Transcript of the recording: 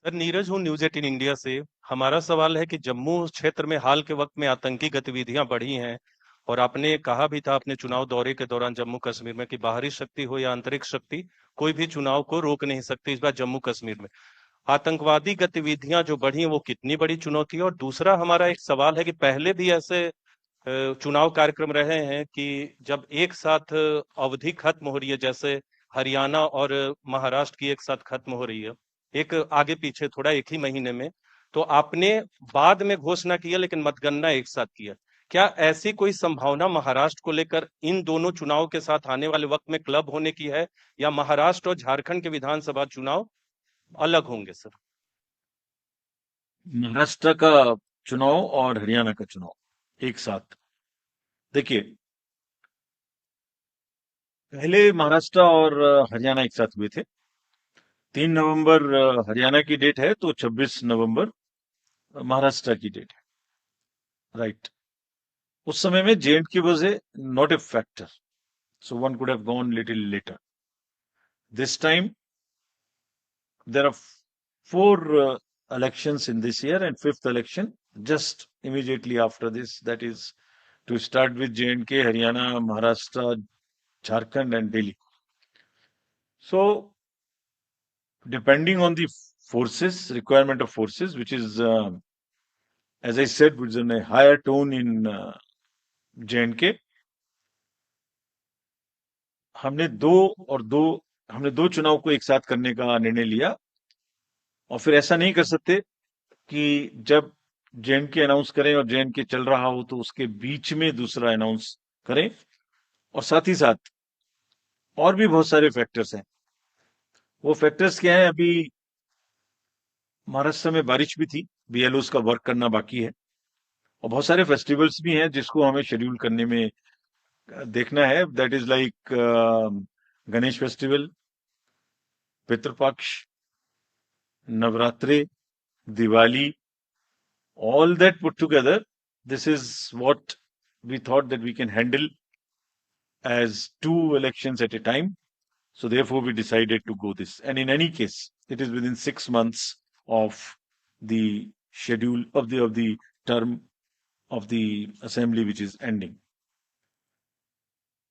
Sir Neeraj हूँ news 18 India से। हमारा सवाल है कि जम्मू क्षेत्र में हाल के वक्त में आतंकी गतिविधियां बढ़ी हैं और आपने कहा भी था अपने चुनाव दौरे के दौरान जम्मू कश्मीर में कि बाहरी शक्ति हो या आंतरिक शक्ति कोई भी चुनाव को रोक नहीं सकती इस बार जम्मू कश्मीर में। आतंकवादी गतिविधियां जो बढ़ी हैं वो कितनी बड़ी चुनौती है? और दूसरा हमारा एक सवाल है कि पहले भी ऐसे चुनाव कार्यक्रम रहे हैं कि जब एक साथ अवधि खत्म हो रही है, जैसे हरियाणा और महाराष्ट्र की एक साथ खत्म हो रही है, एक आगे पीछे थोड़ा एक ही महीने में, तो आपने बाद में घोषणा किया लेकिन मतगणना एक साथ किया। क्या ऐसी कोई संभावना महाराष्ट्र को लेकर इन दोनों चुनाव के साथ आने वाले वक्त में क्लब होने की है, या महाराष्ट्र और झारखंड के विधानसभा चुनाव अलग होंगे सर? महाराष्ट्र का चुनाव और हरियाणा का चुनाव एक साथ। देखिए, पहले महाराष्ट्र और हरियाणा एक साथ हुए थे। 3 नवंबर हरियाणा की डेट है, तो 26 नवंबर महाराष्ट्र की डेट है। राइट। उस समय में JNK was a not a factor, so one could have gone little letter. This time there are 4 elections in this year, and fifth election just immediately after this, that is to start with JNK, Haryana, Maharashtra, Jharkhand and Delhi. So depending on the forces, requirement of forces, which is as I said, which is in a higher tone in JNK, हमने दो और दो हमने दो चुनाव को एक साथ करने का निर्णय लिया। और फिर ऐसा नहीं कर सकते कि जब JNK अनाउंस करें और JNK चल रहा हो तो उसके बीच में दूसरा अनाउंस करें। और साथ ही साथ और भी बहुत सारे फैक्टर्स हैं। वो फैक्टर्स क्या है? अभी महाराष्ट्र में बारिश भी थी, BLOs का वर्क करना बाकी है, और बहुत सारे फेस्टिवल्स भी हैं जिसको हमें शेड्यूल करने में देखना है। That is like Ganesh festival, Pitrupaksha, Navratri, Diwali, all that put together. This is what we thought that we can handle as 2 elections at a time. So therefore we decided to go this. And in any case, it is within 6 months of the schedule of the term of the assembly which is ending.